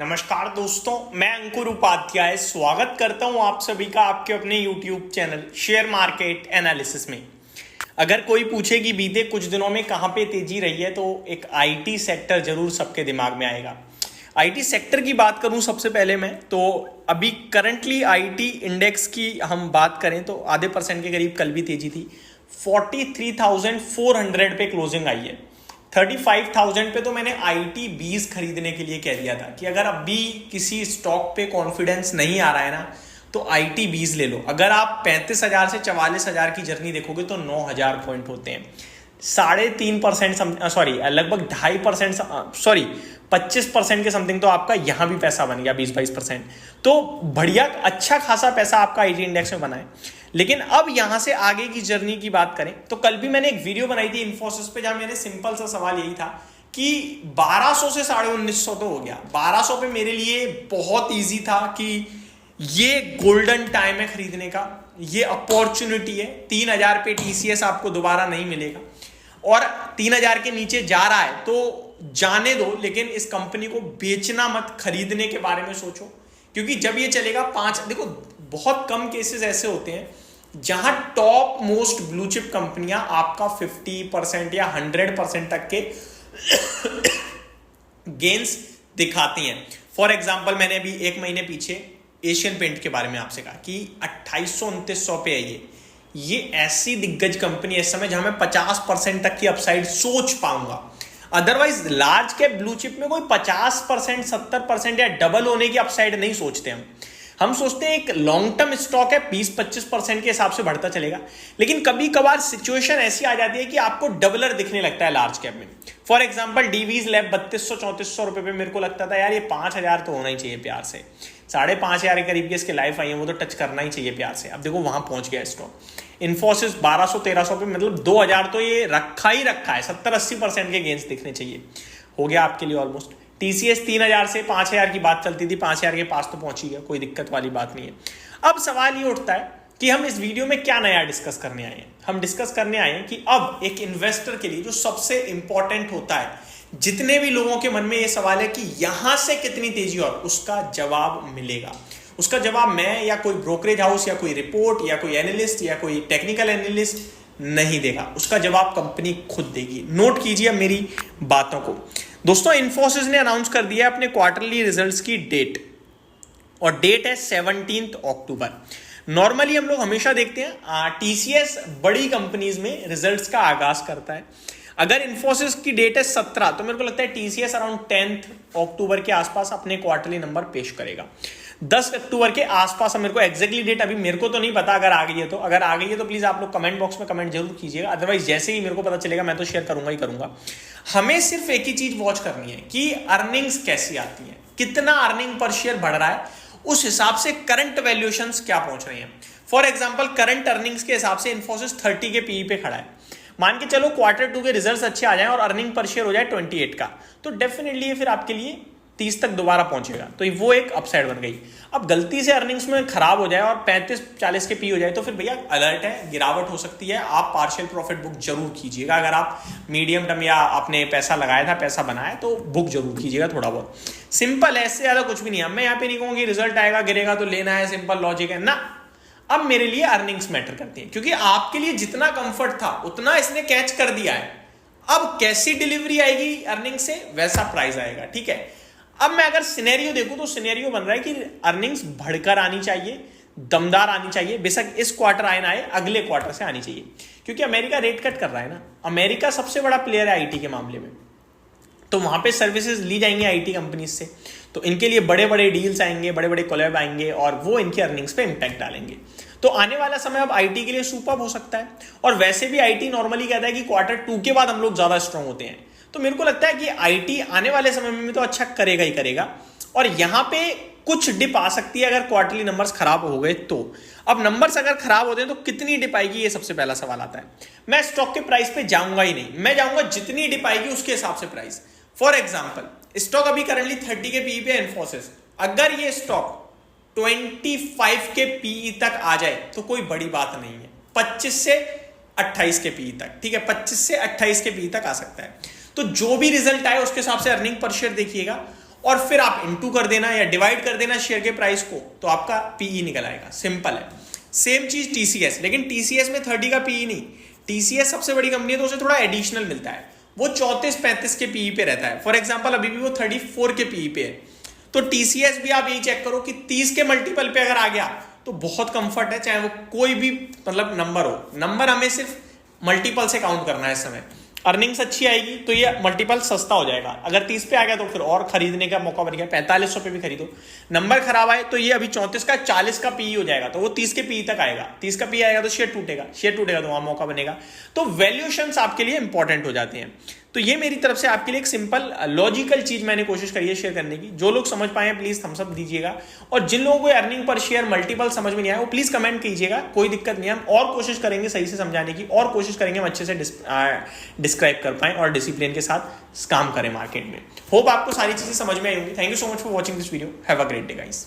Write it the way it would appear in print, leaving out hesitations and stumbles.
नमस्कार दोस्तों, मैं अंकुर उपाध्याय स्वागत करता हूं आप सभी का आपके अपने YouTube channel share market analysis में। अगर कोई पूछे कि बीते कुछ दिनों में कहां पे तेजी रही है तो एक आईटी सेक्टर जरूर सबके दिमाग में आएगा। आईटी सेक्टर की बात करूं सबसे पहले मैं तो अभी करंटली आईटी इंडेक्स की हम बात करें तो आधे % के करीब कल भी तेजी थी। 43,400 पे क्लोजिंग आई है। 35,000 पे तो मैंने आईटी 20 खरीदने के लिए कह दिया था कि अगर अभी किसी स्टॉक पे कॉन्फिडेंस नहीं आ रहा है ना तो आईटी 20 ले लो। अगर आप 35,000 से 44,000 की जर्नी देखोगे तो 9,000 पॉइंट होते हैं। 3.5% सॉरी लगभग 2.5% सॉरी 25% के समथिंग तो आपका यहां भी पैसा बन गया, 20-22%। तो बढ़िया अच्छा खासा पैसा आपका आईटी इंडेक्स में बना है। लेकिन अब यहां से आगे की जर्नी की बात करें तो कल भी मैंने एक वीडियो बनाई थी इन्फोसिस पे, जहां मैंने सिंपल सा सवाल यही था कि 1200 से 1950 तो हो गया। 1200 पे मेरे लिए बहुत इजी था कि ये गोल्डन टाइम है खरीदने का, ये अपॉर्चुनिटी है। 3,000 पे टीसीएस आपको दोबारा नहीं मिलेगा और 3,000 के नीचे जा रहा है तो जाने दो, लेकिन इस कंपनी को बेचना मत, खरीदने के बारे में सोचो। क्योंकि जब ये चलेगा देखो बहुत कम केसेस ऐसे होते हैं जहां टॉप मोस्ट ब्लू चिप कंपनियां आपका 50% या 100% तक के गेन्स दिखाती हैं। फॉर एग्जांपल मैंने अभी 1 महीने पीछे एशियन पेंट के बारे में आपसे कहा कि 2800-2900 पे है ये ऐसी दिग्गज कंपनी है इस समय जहां मैं 50% तक की अपसाइड सोच पाऊंगा। Otherwise large cap blue chip में कोई 50%, 70% या डबल होने की अपसाइड नहीं सोचते हम सोचते हैं एक लॉन्ग टर्म स्टॉक है 20-25% के हिसाब से बढ़ता चलेगा। लेकिन कभी कभार सिचुएशन ऐसी आ जाती है कि आपको डबलर दिखने लगता है लार्ज कैप में। फॉर एग्जांपल डीवीज लैब 3200-3400 रुपए पे मेरे को लगता था यार ये 5,000 तो होना ही चाहिए प्यार से। 5,500 के करीब की इसके लाइफ आई है, वो तो टच करना ही चाहिए प्यार से। अब देखो वहां पहुंच गया स्टॉक। इन्फोसिस 1200-1300 पे, मतलब 2,000 तो ये रखा ही रखा है। 70-80% के गेंस दिखने चाहिए, हो गया आपके लिए ऑलमोस्ट। टीसीएस 3,000 से 5,000 की बात चलती थी, 5,000 के पास तो पहुंची गया, कोई दिक्कत वाली बात नहीं है। अब सवाल ये उठता है कि हम इस वीडियो में क्या नया डिस्कस करने आए हैं। हम डिस्कस करने आए हैं कि अब एक इन्वेस्टर के लिए जो सबसे इंपॉर्टेंट होता है, जितने भी लोगों के मन में ये सवाल है कि यहां से कितनी तेजी और उसका जवाब मिलेगा। उसका जवाब मैं या कोई ब्रोकरेज हाउस या कोई रिपोर्ट या कोई एनालिस्ट या कोई टेक्निकल एनालिस्ट नहीं देगा, उसका जवाब कंपनी खुद देगी। नोट कीजिए मेरी बातों को। दोस्तों, इन्फोसिस ने अनाउंस कर दिया अपने क्वार्टरली रिजल्ट्स की डेट, और डेट है 17 अक्टूबर। नॉर्मली हम लोग हमेशा देखते हैं टीसीएस बड़ी कंपनीज में रिजल्ट्स का आगाज करता है। अगर इन्फोसिस की डेट है 17 तो मेरे को लगता है टीसीएस अराउंड 10 अक्टूबर के आसपास अपने क्वार्टरली नंबर पेश करेगा। 10 अक्टूबर के आसपास, मेरे को एग्जैक्टली डेट अभी मेरे को तो नहीं पता, अगर आ गई है तो प्लीज आप लोग कमेंट बॉक्स में कमेंट जरूर कीजिएगा। अदरवाइज जैसे ही मेरे को पता चलेगा मैं तो शेयर करूंगा ही करूंगा। हमें सिर्फ एक ही चीज वॉच करनी है कि अर्निंग्स कैसी आती है, कितना अर्निंग पर शेयर बढ़ रहा है, उस हिसाब से करंट वैल्यूएशंस क्या पहुंच रही हैं। फॉर एग्जांपल करंट अर्निंग्स के हिसाब से इन्फोसिस 30 के पीई पे खड़ा है। मान के चलो Q2 के रिजल्ट्स अच्छे आ जाएं और अर्निंग पर शेयर हो जाए 28 का, तो डेफिनेटली फिर आपके लिए 30 तक दोबारा पहुंचेगा, तो वो एक अपसाइड बन गई। अब गलती से अर्निंग्स में खराब हो जाए और 35-40 के पी हो जाए तो फिर भैया अलर्ट है, गिरावट हो सकती है। आप पार्शियल प्रॉफिट बुक जरूर कीजिएगा। अगर आप मीडियम टर्म या आपने पैसा लगाया था, पैसा बनाया, तो बुक जरूर कीजिएगा थोड़ा बहुत। सिंपल है, इससे ज्यादा कुछ भी नहीं है। मैं यहाँ पे नहीं कहूँगी रिजल्ट आएगा गिरेगा तो लेना है, सिंपल लॉजिक है ना। अब मेरे लिए अर्निंग्स मैटर करती है, क्योंकि आपके लिए जितना कंफर्ट था उतना इसने कैच कर दिया है। अब कैसी डिलीवरी आएगी अर्निंग से, वैसा प्राइस आएगा, ठीक है। अब मैं अगर सिनेरियो देखूं तो सिनेरियो बन रहा है कि अर्निंग्स बढ़कर आनी चाहिए, दमदार आनी चाहिए। बेशक इस क्वार्टर आए ना आए, अगले क्वार्टर से आनी चाहिए, क्योंकि अमेरिका रेट कट कर रहा है ना। अमेरिका सबसे बड़ा प्लेयर है आईटी के मामले में, तो वहां पे सर्विसेज ली जाएंगी आईटी कंपनीज से, तो इनके लिए बड़े बड़े डील्स आएंगे, बड़े बड़े कोलैब आएंगे और वो इनकी अर्निंग्स पे इंपैक्ट डालेंगे। तो आने वाला समय अब आईटी के लिए सुपर्ब हो सकता है। और वैसे भी आईटी नॉर्मली कहता है कि Q2 के बाद हम लोग ज्यादा स्ट्रांग होते हैं, तो मेरे को लगता है कि आईटी आने वाले समय में तो अच्छा करेगा ही करेगा। और यहां पे कुछ डिप आ सकती है अगर क्वार्टरली नंबर्स खराब हो गए तो। अब नंबर्स अगर खराब होते हैं तो कितनी डिप आएगी, ये सबसे पहला सवाल आता है। मैं स्टॉक के प्राइस पे जाऊंगा ही नहीं, मैं जाऊंगा जितनी डिप आएगी उसके हिसाब से प्राइस। फॉर एग्जाम्पल स्टॉक अभी करंटली 30 के पीई पे इन्फोसिस, अगर ये स्टॉक 25 के पीई तक आ जाए तो कोई बड़ी बात नहीं है। 25 से 28 के पीई तक, ठीक है, 25 से 28 के पीई तक आ सकता है। तो जो भी रिजल्ट आए उसके हिसाब से अर्निंग पर शेयर देखिएगा और फिर आप इंटू कर देना या डिवाइड कर देना शेयर के प्राइस को, तो आपका पीई निकल आएगा। सिंपल है। सेम चीज टीसीएस, लेकिन टीसीएस में 30 का पीई नहीं। टीसीएस सबसे बड़ी कंपनी है तो उसे थोड़ा एडिशनल मिलता है, वो 34-35 के पीई पे रहता है। फॉर एग्जांपल अभी भी वो 34 के पीई पे है। तो टीसीएस भी आप यही चेक करो कि 30 के मल्टीपल पे अगर आ गया तो बहुत कंफर्ट है, चाहे वो कोई भी मतलब नंबर हो। नंबर हमें सिर्फ मल्टीपल से काउंट करना है इस समय। अर्निंग्स अच्छी आएगी तो ये मल्टीपल सस्ता हो जाएगा। अगर 30 पे आ गया तो फिर और खरीदने का मौका बन गया, 4500 पे भी खरीदो। नंबर खराब आए तो ये अभी 34 का 40 का पीई हो जाएगा, तो वो 30 के पीई तक आएगा। 30 का पीई आएगा तो शेयर टूटेगा, शेयर टूटेगा तो वहां मौका बनेगा। तो वैल्यूएशंस आपके लिए इंपॉर्टेंट हो जाते हैं। तो ये मेरी तरफ से आपके लिए एक सिंपल लॉजिकल चीज मैंने कोशिश करी है शेयर करने की। जो लोग समझ पाए प्लीज थम्स अप दीजिएगा, और जिन लोगों को अर्निंग पर शेयर मल्टीपल समझ में नहीं आया वो प्लीज कमेंट कीजिएगा, कोई दिक्कत नहीं है। हम और कोशिश करेंगे सही से समझाने की, और कोशिश करेंगे हम अच्छे से डिस्क्राइब कर पाए और डिसिप्लिन के साथ काम करें मार्केट में। होप आपको सारी चीजें समझ में आई होंगी। Thank you so much for watching this video. Have a great day guys.